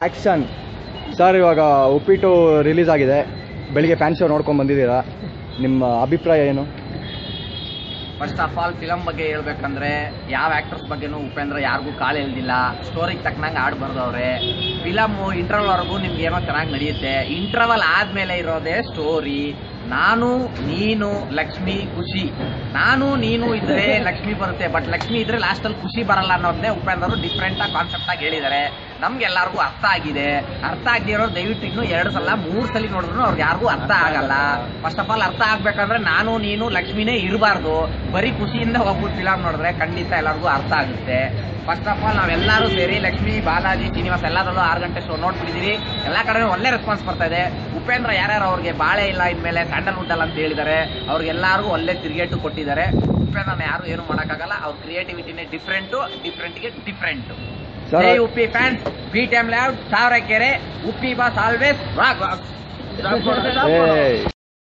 Action sir. ಇವಾಗ ಉಪ್ಪಿಟ್ಟು release ಆಗಿದೆ, ಬೆಳಿಗ್ಗೆ ಫ್ಯಾನ್ ಶೋ ನೋಡ್ಕೊಂಡು ಬಂದಿದ್ದೀರಾ, ನಿಮ್ಮ ಅಭಿಪ್ರಾಯ ಏನು? ಫಸ್ಟ್ ಆಫ್ ಆಲ್ ಫಿಲಮ್ ಬಗ್ಗೆ ಹೇಳ್ಬೇಕಂದ್ರೆ ಯಾವ ಆಕ್ಟರ್ಸ್ ಬಗ್ಗೆನೂ ಉಪೇಂದ್ರ ಯಾರಿಗೂ ಕಾಲು ಎಳ್ದಿಲ್ಲ. ಸ್ಟೋರಿಗೆ ತಕ್ಕನಂಗೆ ಆಡ್ ಬರ್ದವ್ರೆ. ಫಿಲಮ್ಮು ಇಂಟರ್ವಲ್ವರೆಗೂ ನಿಮ್ಗೆ ಏನೋ ಚೆನ್ನಾಗಿ ನಡೆಯುತ್ತೆ. ಇಂಟರ್ವಲ್ ಆದ್ಮೇಲೆ ಇರೋದೇ ಸ್ಟೋರಿ. ನಾನು ನೀನು ಲಕ್ಷ್ಮಿ ಖುಷಿ, ನಾನು ನೀನು ಇದ್ರೆ ಲಕ್ಷ್ಮಿ ಬರುತ್ತೆ, ಬಟ್ ಲಕ್ಷ್ಮಿ ಇದ್ರೆ ಲಾಸ್ಟಲ್ಲಿ ಖುಷಿ ಬರಲ್ಲ ಅನ್ನೋದನ್ನೇ ಉಪೇಂದ್ರ ಡಿಫ್ರೆಂಟ್ ಆಗಿ ಕಾನ್ಸೆಪ್ಟ್ ಆಗಿ ಹೇಳಿದ್ದಾರೆ. ನಮ್ಗೆಲ್ಲರಿಗೂ ಅರ್ಥ ಆಗಿದೆ. ಅರ್ಥ ಆಗದಿರೋರು ದಯವಿಟ್ಟು ಇನ್ನೂ 2 ಸಲ 3 ಸಲ ನೋಡಿದ್ರು ಅವ್ರಿಗೆ ಯಾರಿಗೂ ಅರ್ಥ ಆಗಲ್ಲ. ಫಸ್ಟ್ ಆಫ್ ಆಲ್ ಅರ್ಥ ಆಗ್ಬೇಕಂದ್ರೆ ನಾನು ನೀನು ಲಕ್ಷ್ಮಿನೇ ಇರಬಾರ್ದು, ಬರೀ ಖುಷಿಯಿಂದ ಹೋಗ್ಬಿಟ್ಟು ಫಿಲಮ್ ನೋಡಿದ್ರೆ ಖಂಡಿತ ಎಲ್ಲರಿಗೂ ಅರ್ಥ ಆಗುತ್ತೆ. ಫಸ್ಟ್ ಆಫ್ ಆಲ್ ನಾವೆಲ್ಲರೂ ಸೇರಿ ಲಕ್ಷ್ಮಿ, ಬಾಲಾಜಿ, ಶ್ರೀನಿವಾಸ್ ಎಲ್ಲದರಲ್ಲೂ 6 ಗಂಟೆ ಶೋ ನೋಡ್ಬಿಟ್ಟಿದ್ದೀರಿ. ಎಲ್ಲ ಕಡೆ ಒಳ್ಳೆ ರೆಸ್ಪಾನ್ಸ್ ಬರ್ತಾ ಇದೆ. ಉಪೇಂದ್ರ ಯಾರ್ಯಾರು ಅವ್ರಿಗೆ ಬಾಳೆ ಇಲ್ಲ ಇನ್ಮೇಲೆ ಸ್ಯಾಂಡಲ್ವುಡ್ ಅಲ್ಲ ಅಂತ ಹೇಳಿದ್ದಾರೆ, ಅವ್ರಿಗೆಲ್ಲರಿಗೂ ಒಳ್ಳೆ ತಿರುಗೇಟು ಕೊಟ್ಟಿದ್ದಾರೆ. ಉಪೇಂದ್ರನ ಯಾರು ಏನು ಮಾಡೋಕ್ಕಾಗಲ್ಲ. ಅವ್ರ ಕ್ರಿಯೇಟಿವಿಟಿನೇ ಡಿಫ್ರೆಂಟ್ಗೆ ಡಿಫ್ರೆಂಟ್. ಜೈ Uppi fans, B time lab, Tavarekere, Uppi boss always rock.